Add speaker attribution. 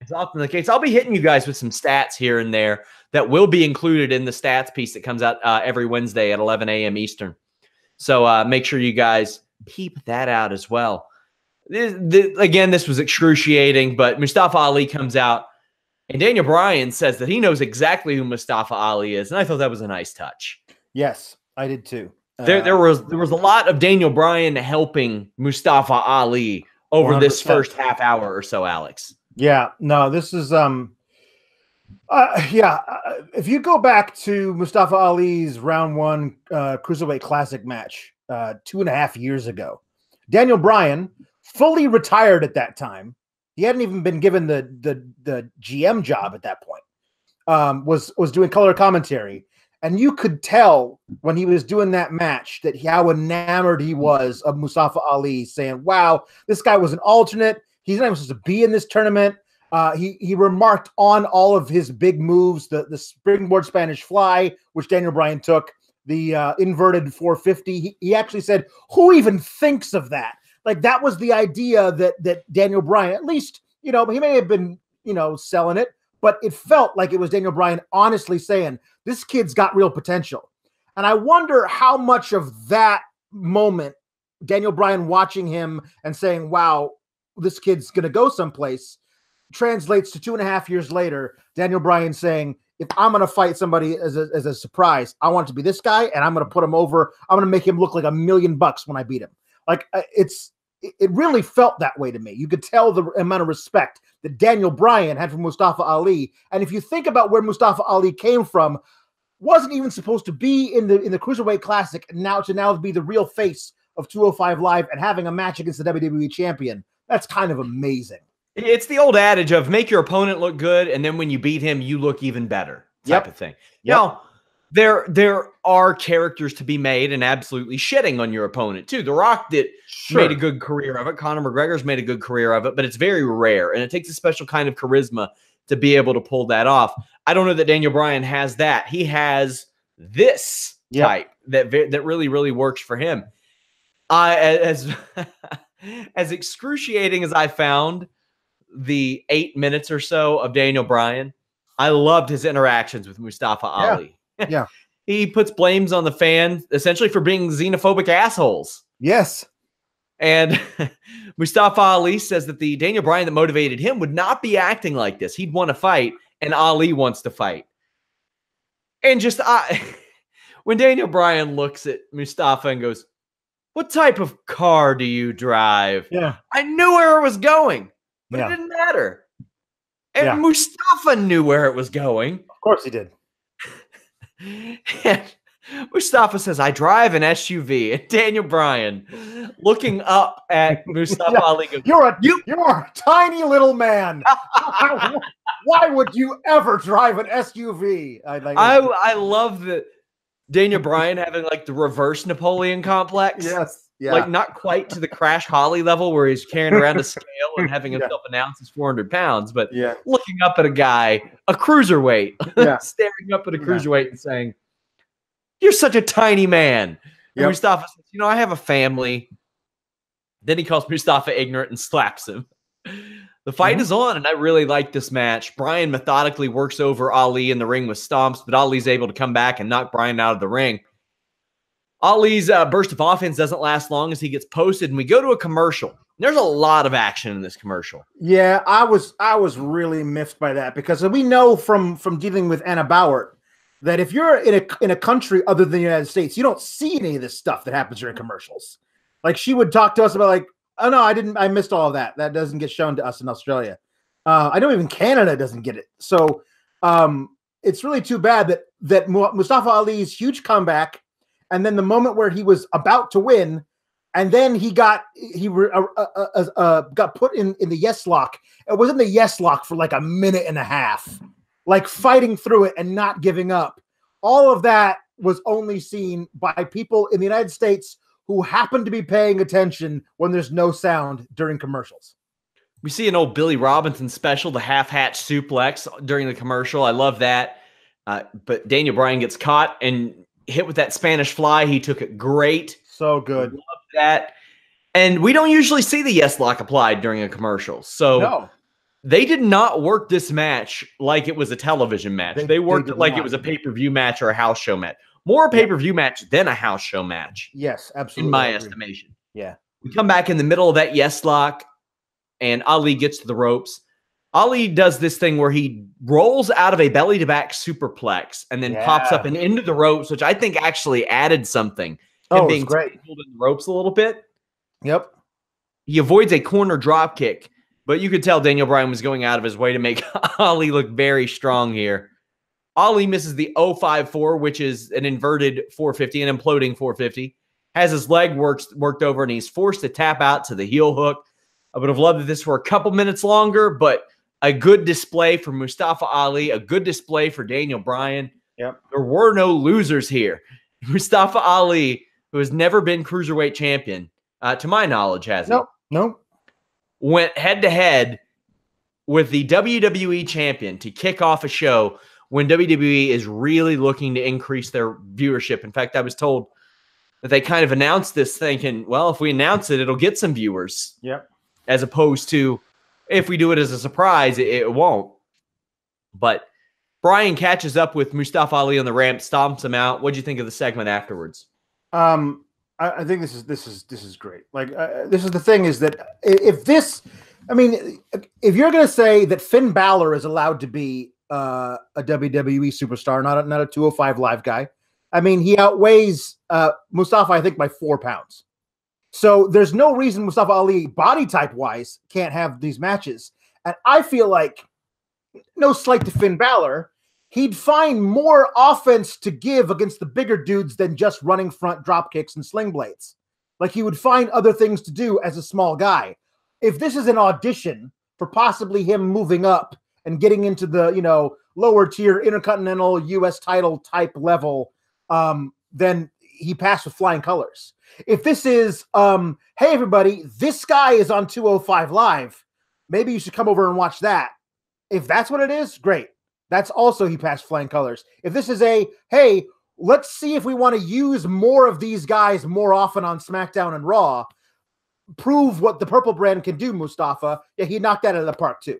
Speaker 1: is often the case. I'll be hitting you guys with some stats here and there that will be included in the stats piece that comes out every Wednesday at 11 a.m. Eastern. So make sure you guys peep that out as well. Again, this was excruciating, but Mustafa Ali comes out, and Daniel Bryan says that he knows exactly who Mustafa Ali is, and I thought that was a nice touch.
Speaker 2: Yes, I did too.
Speaker 1: There was a lot of Daniel Bryan helping Mustafa Ali over 100%. This first half hour or so, Alex.
Speaker 2: Yeah, no, this is if you go back to Mustafa Ali's round 1 Cruiserweight Classic match 2.5 years ago, Daniel Bryan, fully retired at that time. He hadn't even been given the GM job at that point. Was doing color commentary, and you could tell when he was doing that match that how enamored he was of Mustafa Ali, saying, "Wow, this guy was an alternate. He's not even supposed to be in this tournament." He remarked on all of his big moves, the springboard Spanish fly, which Daniel Bryan took, the inverted 450. He actually said, "Who even thinks of that?" Like, that was the idea that Daniel Bryan, at least, he may have been, selling it, but it felt like it was Daniel Bryan honestly saying, this kid's got real potential. And I wonder how much of that moment, Daniel Bryan watching him and saying, wow, this kid's going to go someplace, translates to 2.5 years later, Daniel Bryan saying, if I'm going to fight somebody as a surprise, I want it to be this guy, and I'm going to put him over. I'm going to make him look like $1 million when I beat him. Like, it really felt that way to me. You could tell the amount of respect that Daniel Bryan had for Mustafa Ali. And if you think about where Mustafa Ali came from, wasn't even supposed to be in the Cruiserweight Classic, and now to be the real face of 205 Live and having a match against the WWE champion. That's kind of amazing.
Speaker 1: It's the old adage of make your opponent look good, and then when you beat him, you look even better type of thing.
Speaker 2: Yep.
Speaker 1: Now, there are characters to be made and absolutely shitting on your opponent too. The Rock made a good career of it. Conor McGregor's made a good career of it, but it's very rare, and it takes a special kind of charisma to be able to pull that off. I don't know that Daniel Bryan has that. He has this type that really, really works for him. As excruciating as I found the 8 minutes or so of Daniel Bryan, I loved his interactions with Mustafa Ali.
Speaker 2: Yeah.
Speaker 1: He puts blames on the fans essentially for being xenophobic assholes.
Speaker 2: Yes.
Speaker 1: And Mustafa Ali says that the Daniel Bryan that motivated him would not be acting like this. He'd want to fight, and Ali wants to fight. And just when Daniel Bryan looks at Mustafa and goes, what type of car do you drive?
Speaker 2: Yeah.
Speaker 1: I knew where it was going, but it didn't matter. And Mustafa knew where it was going.
Speaker 2: Of course he did.
Speaker 1: And Mustafa says, I drive an SUV. And Daniel Bryan, looking up at Mustafa Ali, goes,
Speaker 2: You're a tiny little man. Why would you ever drive an SUV?
Speaker 1: I love that Daniel Bryan having like the reverse Napoleon complex.
Speaker 2: Yes. Yeah.
Speaker 1: Like not quite to the Crash Holly level where he's carrying around a scale and having himself announced as 400 pounds, but looking up at a guy, a cruiserweight, staring up at a cruiserweight and saying, you're such a tiny man. And Mustafa says, I have a family. Then he calls Mustafa ignorant and slaps him. The fight is on, and I really like this match. Bryan methodically works over Ali in the ring with stomps, but Ali's able to come back and knock Bryan out of the ring. Ali's burst of offense doesn't last long as he gets posted, and we go to a commercial. There's a lot of action in this commercial.
Speaker 2: Yeah, I was really miffed by that because we know from dealing with Anna Bauer that if you're in a country other than the United States, you don't see any of this stuff that happens during commercials. Like, she would talk to us about like, oh no, I missed all of that. That doesn't get shown to us in Australia. I know even Canada doesn't get it. So it's really too bad that Mustafa Ali's huge comeback, and then the moment where he was about to win, and then he got put in the yes lock. It was in the yes lock for like a minute and a half, like fighting through it and not giving up. All of that was only seen by people in the United States who happen to be paying attention when there's no sound during commercials.
Speaker 1: We see an old Billy Robinson special, the half-hatch suplex during the commercial. I love that. But Daniel Bryan gets caught and hit with that Spanish fly. He took it great.
Speaker 2: So good.
Speaker 1: Love that. And we don't usually see the yes lock applied during a commercial. So They did not work this match like it was a television match. They worked it like it was a pay-per-view match or a house show match. More a pay-per-view match than a house show match.
Speaker 2: Yes, absolutely.
Speaker 1: In my estimation.
Speaker 2: Yeah.
Speaker 1: We come back in the middle of that yes lock, and Ali gets to the ropes. Ali does this thing where he rolls out of a belly-to-back superplex and then pops up and into the ropes, which I think actually added something.
Speaker 2: Oh, it's great.
Speaker 1: In the ropes a little bit.
Speaker 2: Yep.
Speaker 1: He avoids a corner drop kick, but you could tell Daniel Bryan was going out of his way to make Ali look very strong here. Ali misses the 054, which is an inverted 450, an imploding 450. Has his leg worked over, and he's forced to tap out to the heel hook. I would have loved if this were a couple minutes longer, but a good display for Mustafa Ali, a good display for Daniel Bryan.
Speaker 2: Yep.
Speaker 1: There were no losers here. Mustafa Ali, who has never been cruiserweight champion, to my knowledge, has he?
Speaker 2: Nope.
Speaker 1: Went head-to-head with the WWE champion to kick off a show when WWE is really looking to increase their viewership. In fact, I was told that they kind of announced this thinking, well, if we announce it, it'll get some viewers.
Speaker 2: Yep.
Speaker 1: As opposed to, if we do it as a surprise, it won't. But Bryan catches up with Mustafa Ali on the ramp, stomps him out. What'd you think of the segment afterwards?
Speaker 2: I think this is great. Like, this is the thing is that if you're going to say that Finn Balor is allowed to be a WWE superstar, not a 205 Live guy, I mean, he outweighs Mustafa, I think, by 4 pounds. So there's no reason Mustafa Ali, body type wise, can't have these matches. And I feel like, no slight to Finn Balor, he'd find more offense to give against the bigger dudes than just running front drop kicks and sling blades. Like, he would find other things to do as a small guy. If this is an audition for possibly him moving up and getting into the, lower tier Intercontinental US title type level, then he passed with flying colors. If this is, hey, everybody, this guy is on 205 Live, maybe you should come over and watch that. If that's what it is, great. That's also he passed flying colors. If this is hey, let's see if we want to use more of these guys more often on SmackDown and Raw, prove what the Purple Brand can do, Mustafa, yeah, he knocked that out of the park too.